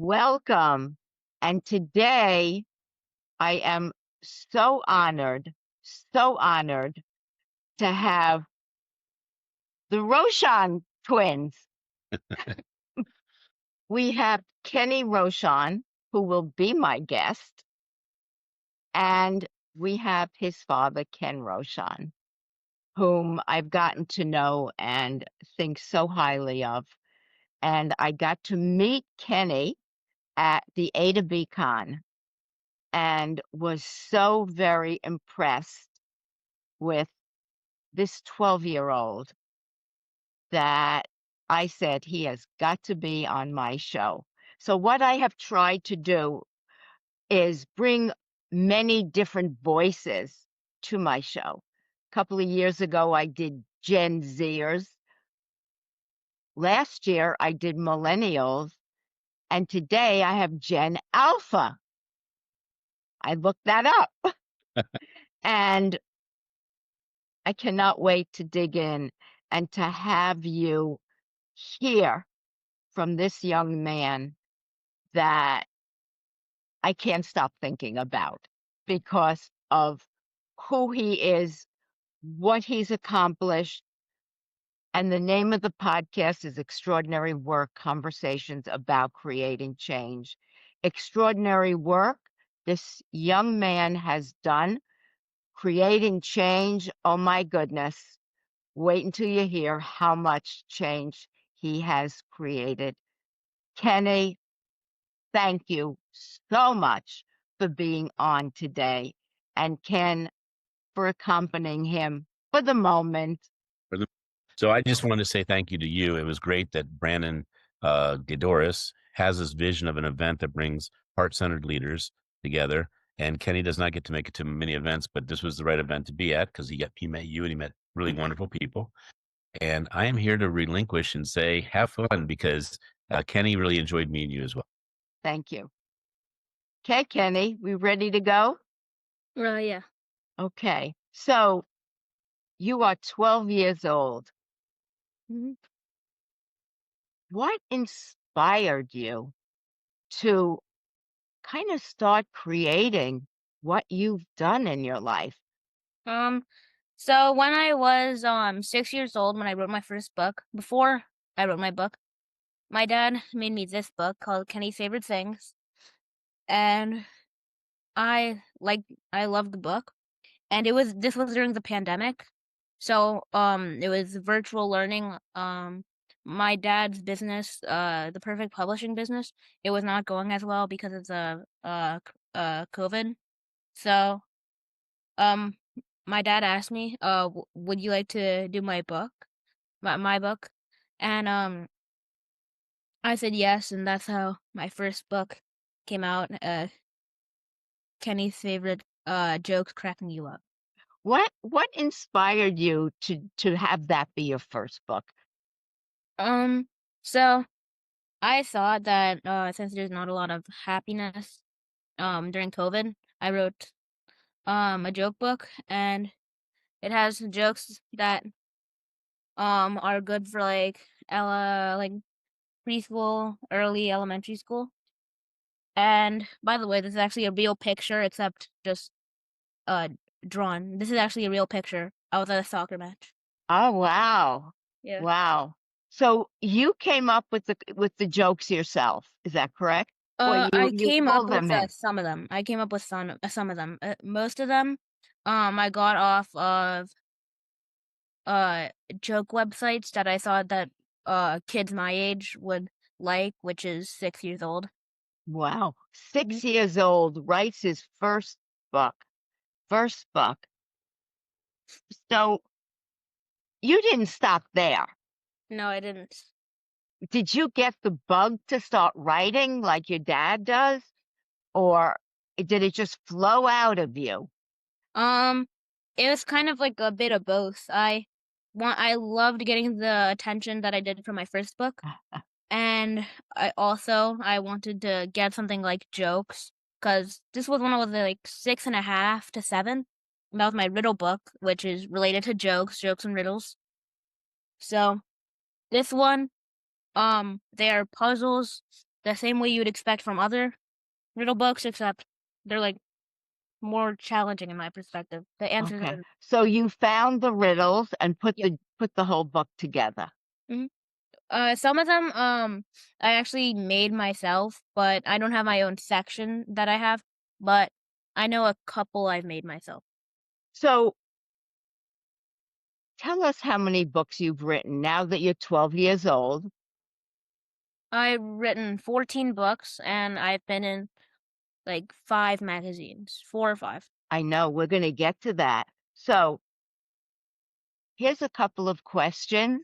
Welcome. And today I am so honored to have the Rochon twins. We have Kenny Rochon, who will be my guest, and we have his father, Ken Rochon, whom I've gotten to know and think so highly of. And I got to meet Kenny at the A to B Con and was so very impressed with this 12-year-old that I said he has got to be on my show. So what I have tried to do is bring many different voices to my show. A couple of years ago, I did Gen Zers. Last year, I did millennials. And today I have Gen Alpha. I looked that up. And I cannot wait to dig in and to have you hear from this young man that I can't stop thinking about because of who he is, what he's accomplished. And the name of the podcast is Extraordinary Work Conversations about Creating Change. Extraordinary work this young man has done, creating change. Oh my goodness. Wait until you hear how much change he has created. Kenny, thank you so much for being on today, and Ken for accompanying him for the moment. So I just wanted to say thank you to you. It was great that Brandon Gadoris has this vision of an event that brings heart-centered leaders together. And Kenny does not get to make it to many events, but this was the right event to be at because he met you and he met really wonderful people. And I am here to relinquish and say, have fun because Kenny really enjoyed meeting you as well. Thank you. Okay, Kenny, we ready to go? Yeah. Okay, so you are 12 years old. Mhm. What inspired you to kind of start creating what you've done in your life? So when I was 6 years old, when I wrote my first book, before I wrote my book, my dad made me this book called Kenny's Favorite Things, and I loved the book, and this was during the pandemic, so it was virtual learning. My dad's business, the Perfect Publishing business, it was not going as well because of the COVID. So my dad asked me, would you like to do my book, my book? And I said yes, and that's how my first book came out. Kenny's Favorite Jokes Cracking You Up. What inspired you to have that be your first book? So I thought that since there's not a lot of happiness during COVID, I wrote a joke book, and it has jokes that are good for like preschool, early elementary school. And by the way, this is actually a real picture, except just drawn. This is actually a real picture. I was at a soccer match. Oh, wow. Yeah. Wow. So you came up with the jokes yourself, is that correct? Or I you came up pulled with them in? some of them. I came up with some of them. Most of them, I got off of joke websites that I thought that kids my age would like, which is 6 years old. Wow. 6 years old, writes his first book. First book. So you didn't stop there. No, I didn't. Did you get the bug to start writing like your dad does? Or did it just flow out of you? It was kind of like a bit of both. I loved getting the attention that I did from my first book, and I wanted to get something like jokes, because this was when I was like 6.5 to 7. That was my riddle book, which is related to jokes and riddles. So this one, they are puzzles the same way you would expect from other riddle books, except they're like more challenging in my perspective. The answers Okay. are So you found the riddles and put Yep. the whole book together. Some of them I actually made myself, but I don't have my own section that I have, but I know a couple I've made myself. So tell us how many books you've written now that you're 12 years old. I've written 14 books and I've been in like 5 magazines, 4 or 5. I know we're going to get to that. So here's a couple of questions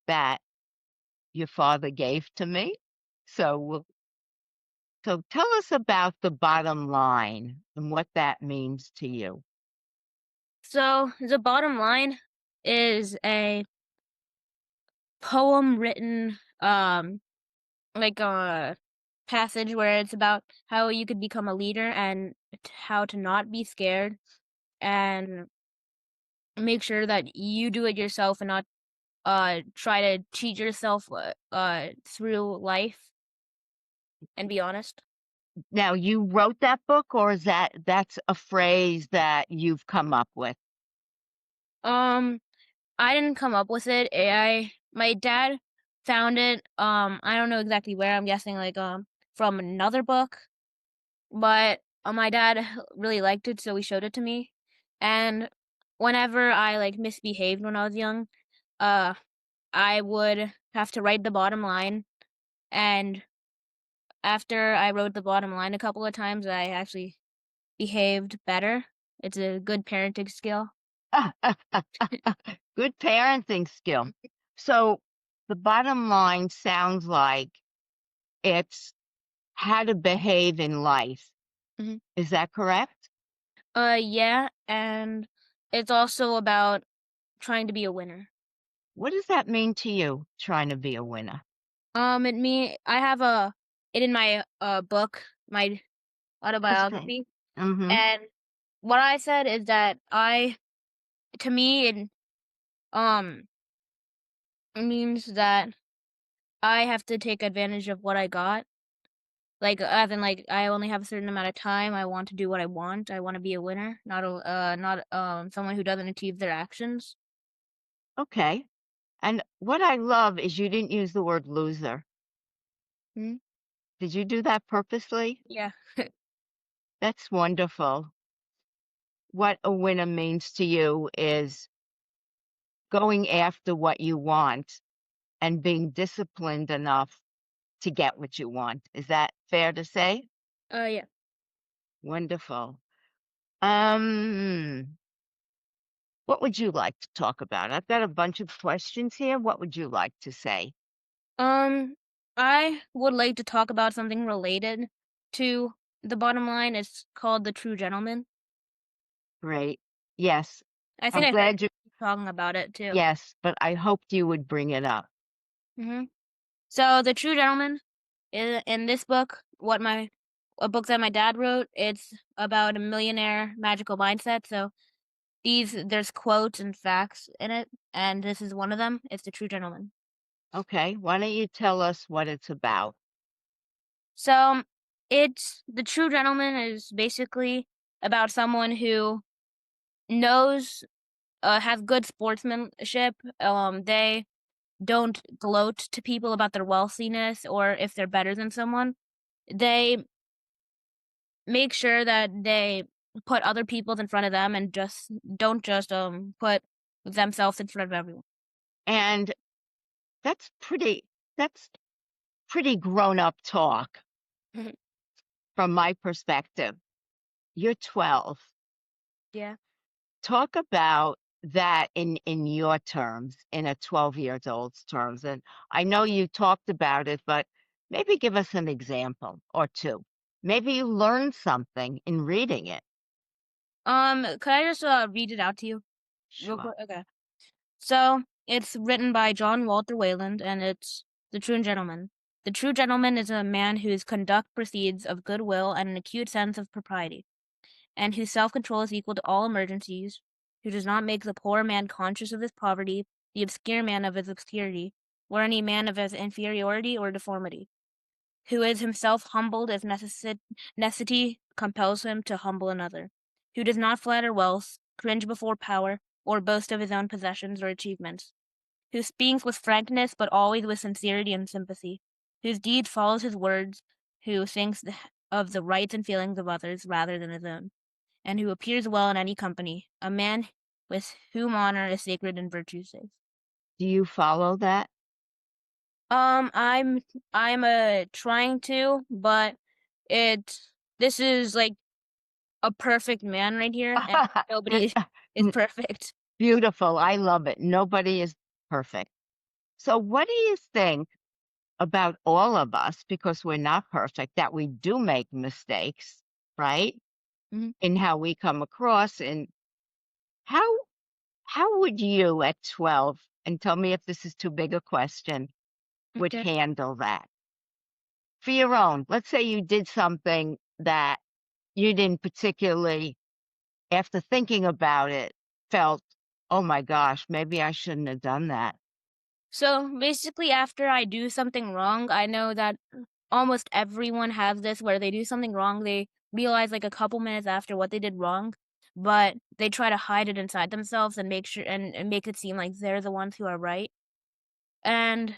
that your father gave to me. So tell us about the bottom line and what that means to you. So the bottom line is a poem written like a passage where it's about how you could become a leader and how to not be scared and make sure that you do it yourself and not try to cheat yourself through life and be honest. Now, you wrote that book, or is that's a phrase that you've come up with? Um I didn't come up with it. My dad found it. I don't know exactly where. I'm guessing like from another book, but my dad really liked it, so he showed it to me. And whenever I like misbehaved when I was young, uh, I would have to write the bottom line. And after I wrote the bottom line a couple of times, I actually behaved better. It's a good parenting skill. Good parenting skill. So the bottom line sounds like it's how to behave in life. Mhm. Is that correct? Yeah, and it's also about trying to be a winner. What does that mean to you, trying to be a winner? I have it in my book, my What's that? autobiography, Mm-hmm. and what I said is that to me, um, it means that I have to take advantage of what I got. Like, as in, like, I only have a certain amount of time. I want to do what I want. I want to be a winner, not someone who doesn't achieve their actions. Okay. And what I love is you didn't use the word loser. Hmm? Did you do that purposely? Yeah. That's wonderful. What a winner means to you is going after what you want and being disciplined enough to get what you want. Is that fair to say? Yeah. Wonderful. What would you like to talk about? I've got a bunch of questions here. What would you like to say? Um, I would like to talk about something related to the bottom line. It's called The True Gentleman. Great. Yes. I I'm think I heard glad you, you talking about it too. yes, but I hoped you would bring it up. Hmm. So The True Gentleman is in this book, a book that my dad wrote. It's about a millionaire magical mindset. So there's quotes and facts in it, and this is one of them. It's The True Gentleman. Okay. Why don't you tell us what it's about? So it's The True Gentleman is basically about someone who knows has good sportsmanship. They don't gloat to people about their wealthiness or if they're better than someone. They make sure that they put other people in front of them and just don't just put themselves in front of everyone. And that's that's pretty grown up talk from my perspective. You're 12. Yeah. Talk about that in your terms, in a 12 years old's terms. And I know you talked about it, but maybe give us an example or two. Maybe you learned something in reading it. Could I just read it out to you real Sure. quick? Okay. So it's written by John Walter Wayland, and it's The True Gentleman. The true gentleman is a man whose conduct proceeds of good will and an acute sense of propriety, and whose self-control is equal to all emergencies, who does not make the poor man conscious of his poverty, the obscure man of his obscurity, or any man of his inferiority or deformity. who is himself humbled if necessity compels him to humble another, who does not flatter wealth, cringe before power, or boast of his own possessions or achievements, who speaks with frankness but always with sincerity and sympathy, whose deeds follows his words, who thinks of the rights and feelings of others rather than his own, and who appears well in any company, a man with whom honor is sacred and virtue safe. Do you follow that? I'm trying to, but this is like a perfect man right here, and nobody is perfect. Beautiful. I love it. Nobody is perfect. So what do you think about all of us, because we're not perfect, that we do make mistakes, right? Mhm. In how we come across, and how would you at 12, and tell me if this is too big a question, would Okay. handle that? For your own, let's say you did something that you didn't particularly, after thinking about it, felt, oh my gosh, maybe I shouldn't have done that. So basically, after I do something wrong, I know that almost everyone has this where they do something wrong, they realize like a couple minutes after what they did wrong, but they try to hide it inside themselves and make sure and make it seem like they're the ones who are right. And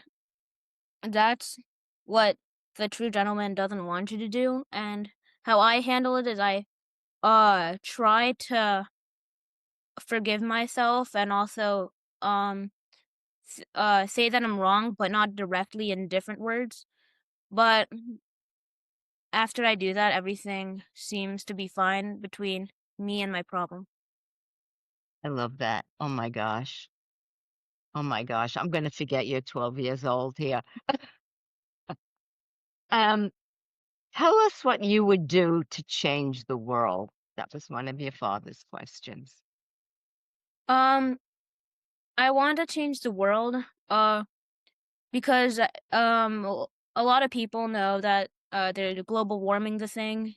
that's what the true gentleman doesn't want you to do. And how I handle it is I try to forgive myself and also say that I'm wrong, but not directly in different words. But after I do that, everything seems to be fine between me and my problem. I love that. Oh my gosh. Oh my gosh. I'm going to forget you're 12 years old here. Um, Tell us what you would do to change the world. That was one of your father's questions. Um, I want to change the world, because a lot of people know that the global warming's a thing.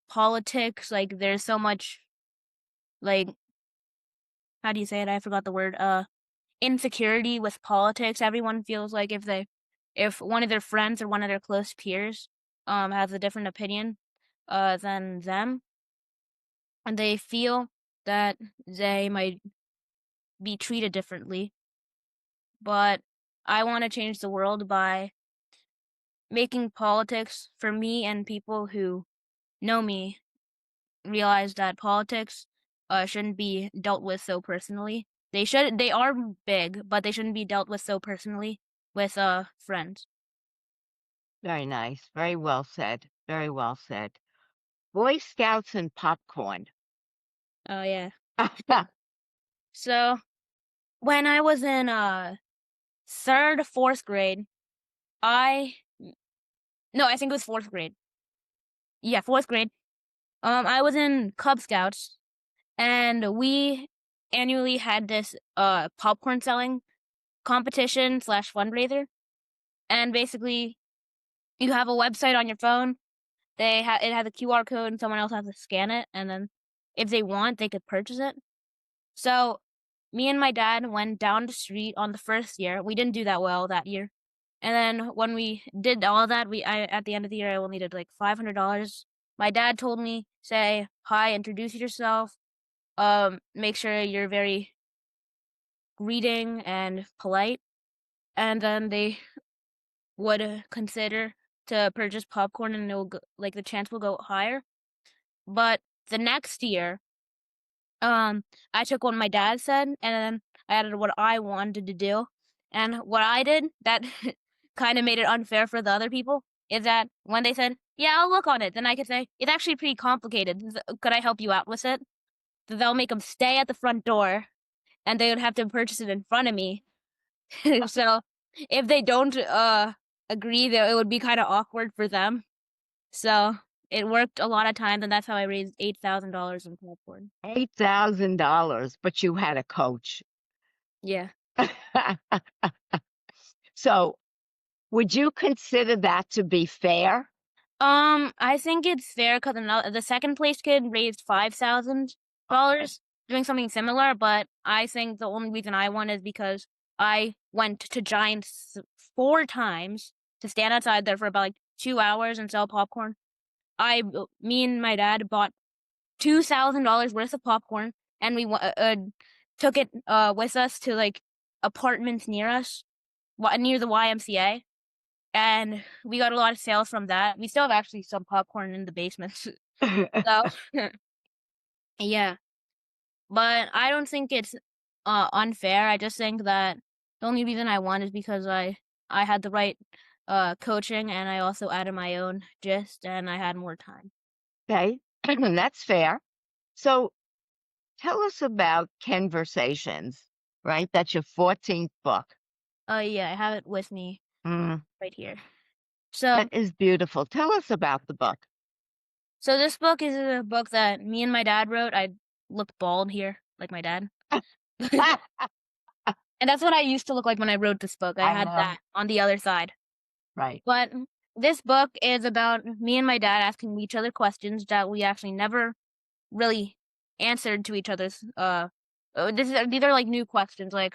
Politics, like there's so much, like, how do you say it? I forgot the word. Insecurity with politics. Everyone feels like if one of their friends or one of their close peers has a different opinion than them, and they feel that they might be treated differently. But I want to change the world by making politics, for me and people who know me, realize that politics shouldn't be dealt with so personally. They are big, but they shouldn't be dealt with so personally with friends. Very nice. Very well said. Very well said. Boy Scouts and popcorn. Oh yeah. So when I was in third, fourth grade, I no, I think it was fourth grade. Yeah, fourth grade. I was in Cub Scouts, and we annually had this popcorn selling competition slash fundraiser. And basically, you have a website on your phone. It has a QR code, and someone else has to scan it, and then if they want, they could purchase it. So me and my dad went down the street on the first year. We didn't do that well that year. And then when we did all that, at the end of the year I only did like $500. My dad told me, say hi, introduce yourself, make sure you're very greeting and polite, and then they would consider to purchase popcorn, and like the chance will go higher. But the next year, I took what my dad said, and then I added what I wanted to do. And what I did that kind of made it unfair for the other people is that when they said, "Yeah, I'll look on it," then I could say, "It's actually pretty complicated. Could I help you out with it?" So they'll make them stay at the front door, and they would have to purchase it in front of me. So if they don't agree, that it would be kind of awkward for them. So it worked a lot of times, and that's how I raised $8,000 in popcorn. $8,000, but you had a coach. Yeah. So would you consider that to be fair? I think it's fair because the second place kid raised $5,000 doing something similar, but I think the only reason I won is because I went to Giants 4 times to stand outside there for about like 2 hours and sell popcorn. Me and my dad bought $2,000 worth of popcorn, and we took it with us to like apartments near us, near the YMCA, and we got a lot of sales from that. We still have actually some popcorn in the basement, so yeah. But I don't think it's unfair. I just think that the only reason I won is because I had the right coaching, and I also added my own gist, and I had more time. Okay, that's fair. So tell us about Kennversations, right? That's your 14th book. Yeah, I have it with me Mm, right here. So that is beautiful. Tell us about the book. So this book is a book that me and my dad wrote. I look bald here, like my dad. And that's what I used to look like when I wrote this book. I I had know. that on the other side. Right. But this book is about me and my dad asking each other questions that we actually never really answered to each other's these are like new questions. Like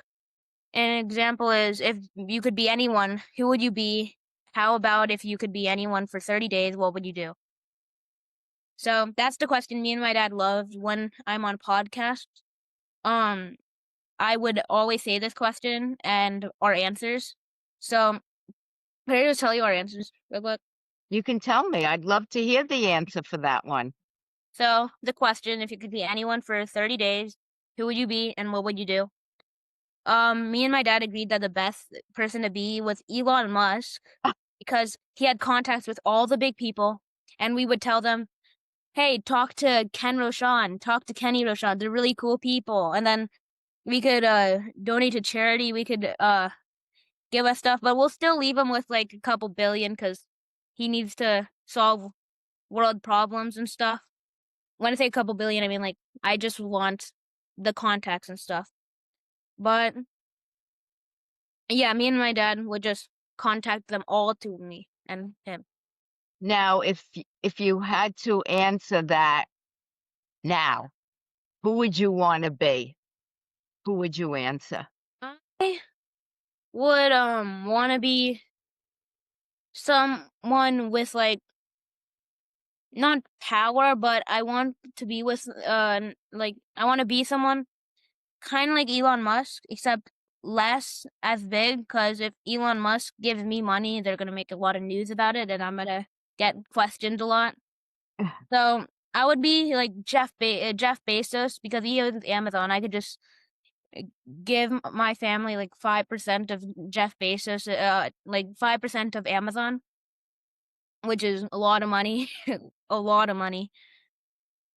an example is, if you could be anyone, who would you be? How about if you could be anyone for 30 days, what would you do? So that's the question me and my dad loved when I'm on podcasts. I would always say this question and our answers. So can I just tell you our answers real quick? You can tell me. I'd love to hear the answer for that one. So the question, if you could be anyone for 30 days, who would you be and what would you do? Me and my dad agreed that the best person to be was Elon Musk because he had contacts with all the big people, and we would tell them, hey, talk to Ken Rochon, talk to Kenny Rochon. They're really cool people. And then we could donate to charity. We could give us stuff, but we'll still leave him with like a couple billion because he needs to solve world problems and stuff. When I say a couple billion, I mean like I just want the contacts and stuff. But yeah, me and my dad would just contact them all to me and him. Now, if you had to answer that now, who would you want to be? Who would you answer? I would want to be someone with like not power, but I want to be with like I want to be someone kind of like Elon Musk, except less as big. Because if Elon Musk gives me money, they're gonna make a lot of news about it, and I'm gonna get questioned a lot. So I would be like Jeff Bezos because he owns Amazon. I could just give my family like 5% of Jeff Bezos, like 5% of Amazon, which is a lot of money, a lot of money.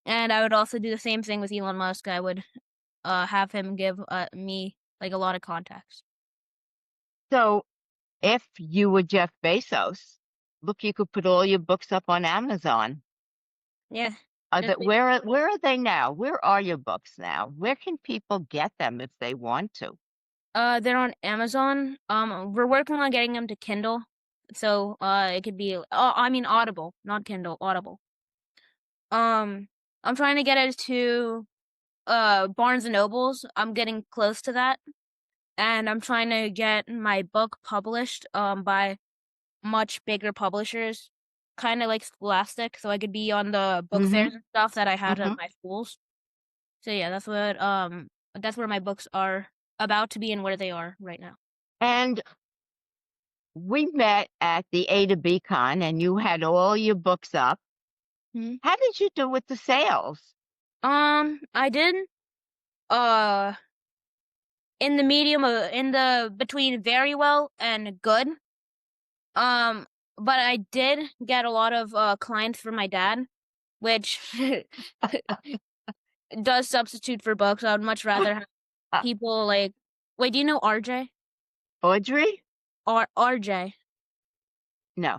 And I would also do the same thing with Elon Musk. I would have him give me like a lot of contacts. So, if you were Jeff Bezos, look, you could put all your books up on Amazon. Yeah. Where are they now? Where are your books now? Where can people get them if they want to? They're on Amazon. We're working on getting them to Kindle, so it could be. I mean Audible, not Kindle, Audible. I'm trying to get it to Barnes and Nobles. I'm getting close to that, and I'm trying to get my book published by much bigger publishers, kind of like Scholastic, so I could be on the book fairs and stuff that I had at my schools. So yeah, that's where my books are about to be and where they are right now. And we met at the A to B Con, and you had all your books up. Hmm. How did you do with the sales? I did in the medium in the between very well and good. But I did get a lot of clients from my dad, which does substitute for books. I would much rather have people like. Wait, do you know RJ? Audrey? Or RJ? No.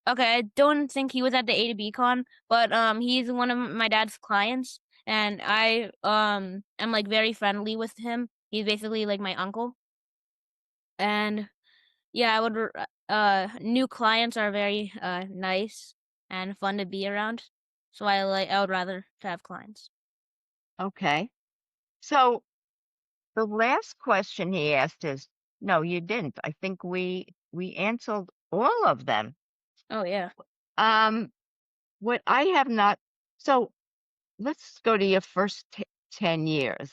Okay, I don't think he was at the A to B Con, but he's one of my dad's clients, and I am like very friendly with him. He's basically like my uncle, and yeah, I would. New clients are very nice and fun to be around, so I would rather to have clients. Okay. So the last question he asked is, no, you didn't. I think we answered all of them. Oh yeah. What I have not. So let's go to your first 10 years.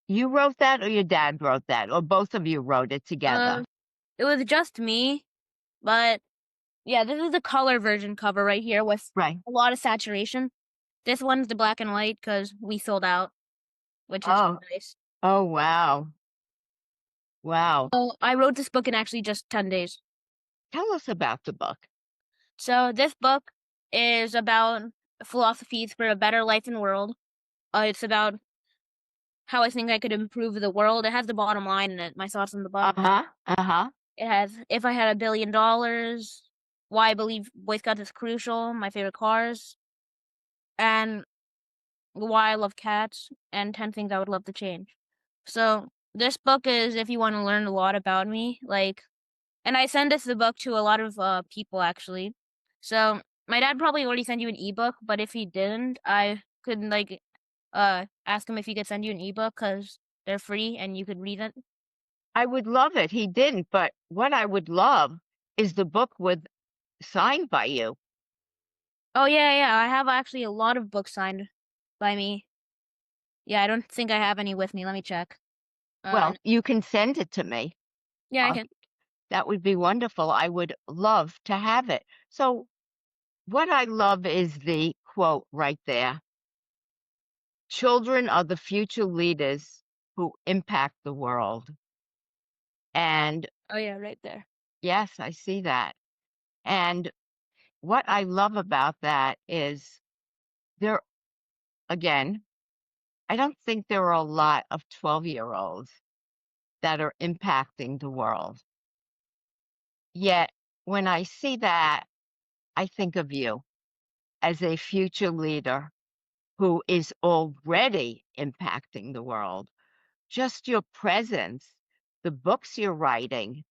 You wrote that, or your dad wrote that, or both of you wrote it together? It was just me, but yeah, this is the color version cover right here with Right. a lot of saturation. This one's the black and white because we sold out, which is Oh, nice. oh, wow. Wow. So I wrote this book in actually just 10 days. Tell us about the book. So this book is about philosophies for a better life and world. It's about how I think I could improve the world. It has the bottom line in it, my thoughts on the book. Uh-huh. It has if I had $1 billion, why I believe Boy Scouts is crucial, my favorite cars, and why I love cats, and 10 things I would love to change. So this book is if you want to learn a lot about me, like, and I send the book to a lot of people actually. So my dad probably already sent you an ebook, but if he didn't, I could like ask him if he could send you an ebook because they're free and you could read it. I would love it. He didn't, but what I would love is the book with signed by you. Oh yeah, I have actually a lot of books signed by me. Yeah, I don't think I have any with me. Let me check. Well, you can send it to me. Yeah, I can. That would be wonderful. I would love to have it. So what I love is the quote right there. Children are the future leaders who impact the world. And Oh yeah, right there. yes, I see that. And what I love about that is there, again, I don't think there are a lot of 12-year-olds that are impacting the world. Yet when I see that, I think of you as a future leader who is already impacting the world. Just your presence, the books you're writing.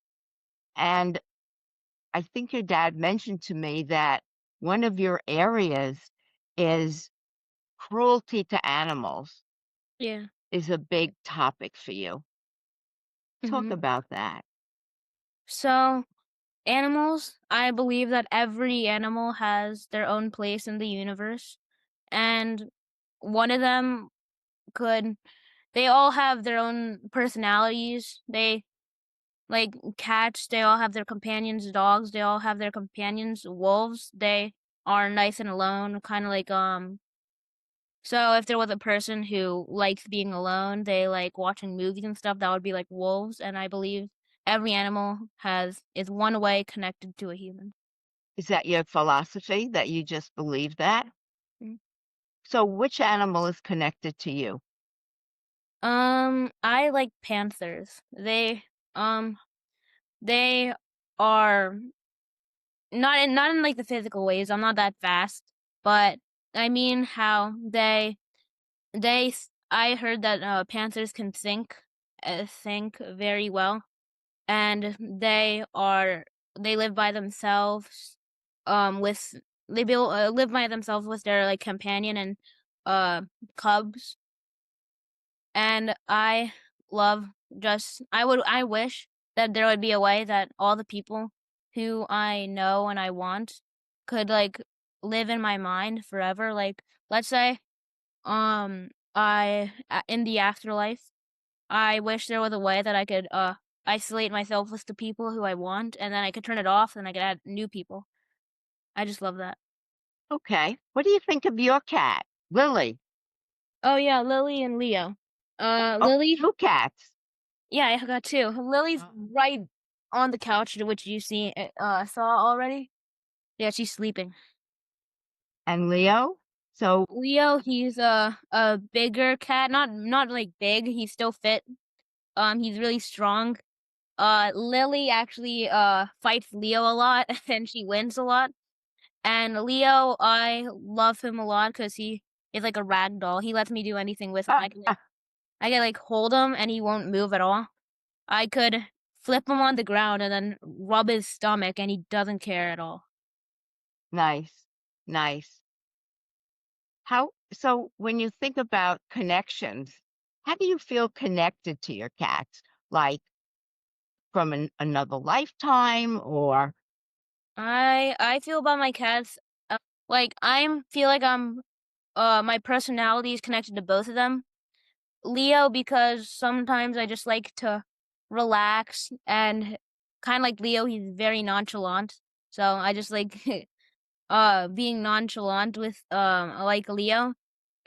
And I think your dad mentioned to me that one of your areas is cruelty to animals Yeah. is a big topic for you. Talk about that. So, animals, I believe that every animal has their own place in the universe, and one of them could. They all have their own personalities. They like cats. They all have their companions. Dogs. They all have their companions. Wolves. They are nice and alone, kind of like So if there was a person who likes being alone, they like watching movies and stuff, that would be like wolves. And I believe every animal is one way connected to a human. Is that your philosophy that you just believe that? Mm. So which animal is connected to you? I like panthers. They are not in like the physical ways. I'm not that fast, but I mean how I heard that panthers can think very well, and they live by themselves with live by themselves with their like companion and uh cubs, and I wish that there would be a way that all the people who I know and I want could like live in my mind forever. Like let's say in the afterlife, I wish there was a way that I could isolate myself with the people who I want, and then I could turn it off and I could add new people. I just love that. Okay. What do you think of your cat, Lily? Oh yeah, Lily and Leo. Oh, Lily, 2 cats. yeah, I got two. Lily's right on the couch, which you saw already. Yeah, she's sleeping. And Leo? So Leo, he's a bigger cat, not like big. He's still fit. He's really strong. Lily actually fights Leo a lot, and she wins a lot. And Leo, I love him a lot because he is like a rag doll. He lets me do anything with him. I can like hold him and he won't move at all. I could flip him on the ground and then rub his stomach and he doesn't care at all. nice. Nice. So when you think about connections, how do you feel connected to your cats? Like from another lifetime, or I feel about my cats, like feel like my personality is connected to both of them. Leo, because sometimes I just like to relax, and kind of like Leo, he's very nonchalant. So I just like being nonchalant with like Leo.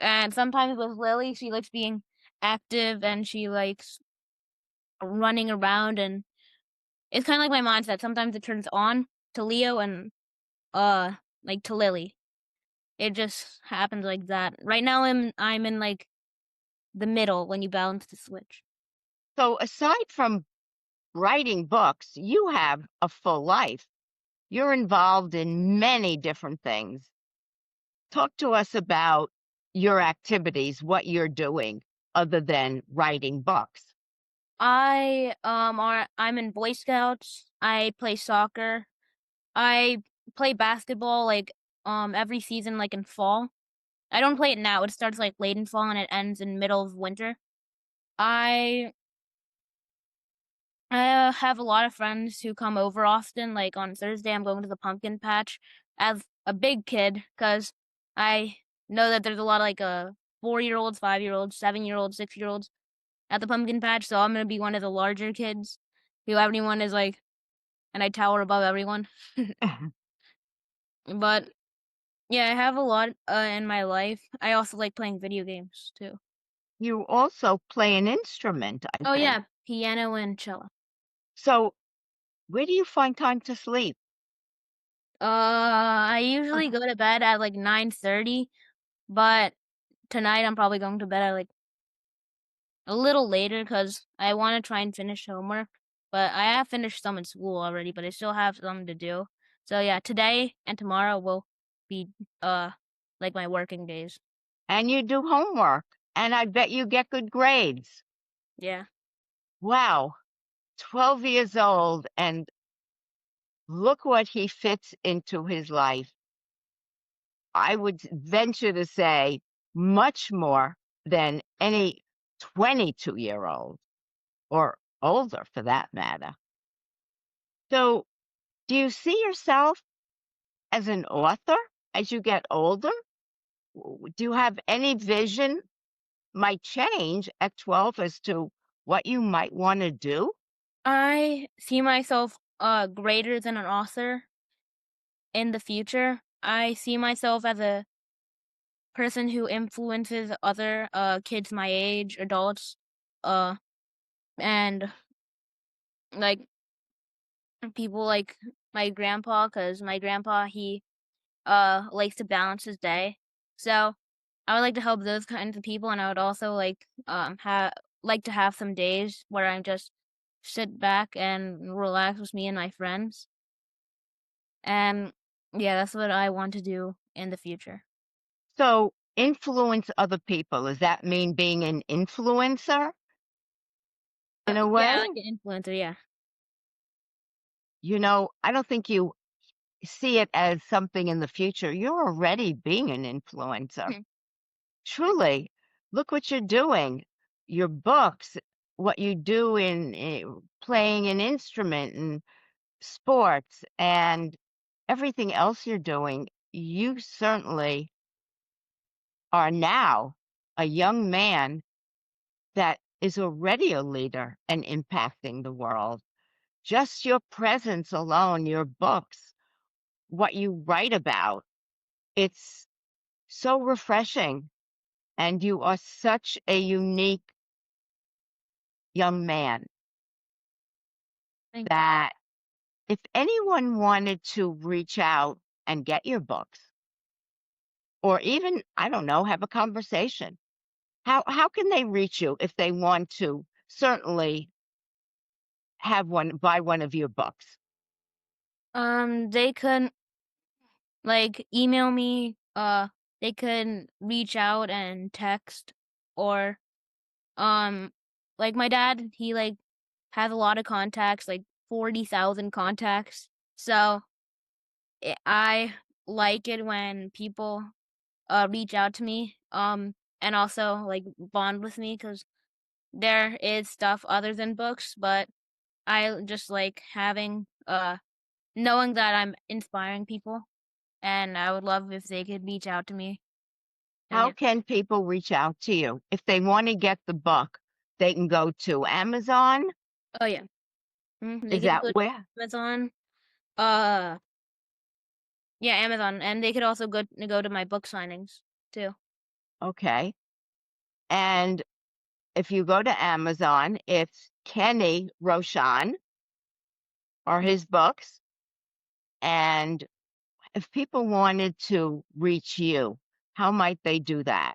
And sometimes with Lily, she likes being active and she likes running around, and it's kind of like my mindset. Sometimes it turns on to Leo and like to Lily. It just happens like that. Right now I'm in like the middle when you balance the switch. So aside from writing books, you have a full life. You're involved in many different things. Talk to us about your activities, what you're doing other than writing books. I'm in Boy Scouts. I play soccer. I play basketball like every season like in fall. I don't play it now. It starts like late in fall and it ends in middle of winter. I have a lot of friends who come over often. Like on Thursday, I'm going to the pumpkin patch as a big kid because I know that there's a lot of like 4-year-olds, 5-year-olds, 7-year-olds, 6-year-olds at the pumpkin patch. So I'm gonna be one of the larger kids who everyone is like, and I tower above everyone. But yeah, I have a lot in my life. I also like playing video games too. You also play an instrument, I Oh think. yeah, piano and cello. So where do you find time to sleep? I usually go to bed at like 9:30, but tonight I'm probably going to bed at like a little later because I want to try and finish homework. But I have finished some in school already, but I still have some to do. So yeah, today and tomorrow will be like my working days. And you do homework, and I bet you get good grades. Yeah. Wow, 12 years old, and look what he fits into his life. I would venture to say much more than any 22-year-old or older for that matter. So, do you see yourself as an author as you get older? Do you have any vision might change at 12 as to what you might want to do? I see myself greater than an author in the future. I see myself as a person who influences other kids my age, adults, uh and like people like my grandpa, cuz my grandpa he likes to balance his day. So, I would like to help those kinds of people, and I would also like to have some days where I'm just sit back and relax with me and my friends. And yeah, that's what I want to do in the future. So, influence other people. Does that mean being an influencer in a way? Yeah, like an influencer, yeah. I don't think you see it as something in the future. You're already being an influencer. Hmm. Truly, look what you're doing. Your books, what you do in playing an instrument and sports and everything else you're doing. You certainly are now a young man that is already a leader and impacting the world. Just your presence alone, your books, what you write about, it's so refreshing. And you are such a unique young man Thank you. that if anyone wanted to reach out and get your books, or even, I don't know, have a conversation, how can they reach you if they want to certainly buy one of your books? They could like email me, they could reach out and text, or like my dad, he like has a lot of contacts, like 40,000 contacts. So I like it when people reach out to me, and also like bond with me, because there is stuff other than books, but I just like having knowing that I'm inspiring people, and I would love if they could reach out to me. And How yeah. can people reach out to you? If they want to get the book, they can go to Amazon. Oh yeah. They Is could that go to where? Amazon. Yeah, Amazon, and they could also go to my book signings too. Okay. And if you go to Amazon, it's Kenny Rochon or his books. And if people wanted to reach you, how might they do that?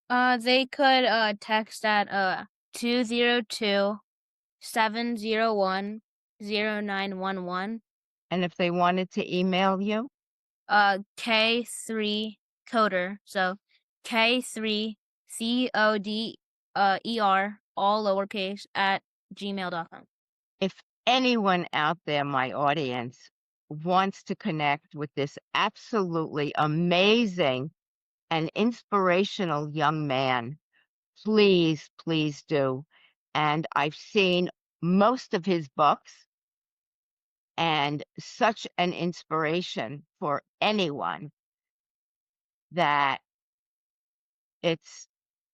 They could text at 202-701-0911. And if they wanted to email you? K3 coder, so K3 CODER, all lowercase, at gmail.com. If anyone out there, my audience, wants to connect with this absolutely amazing and inspirational young man, please, please do. And I've seen most of his books, and such an inspiration for anyone that it's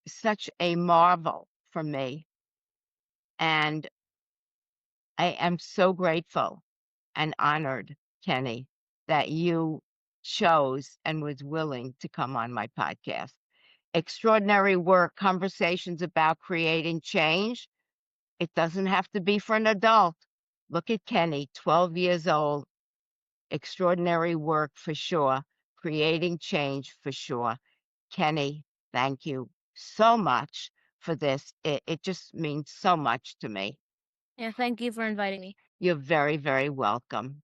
such a marvel for me. And I am so grateful and honored, Kenny, that you chose and was willing to come on my podcast. Extraordinary work, conversations about creating change. It doesn't have to be for an adult. Look at Kenny, 12 years old. Extraordinary work for sure. Creating change for sure. Kenny, thank you so much for this. It just means so much to me. Yeah, thank you for inviting me. You're very, very welcome.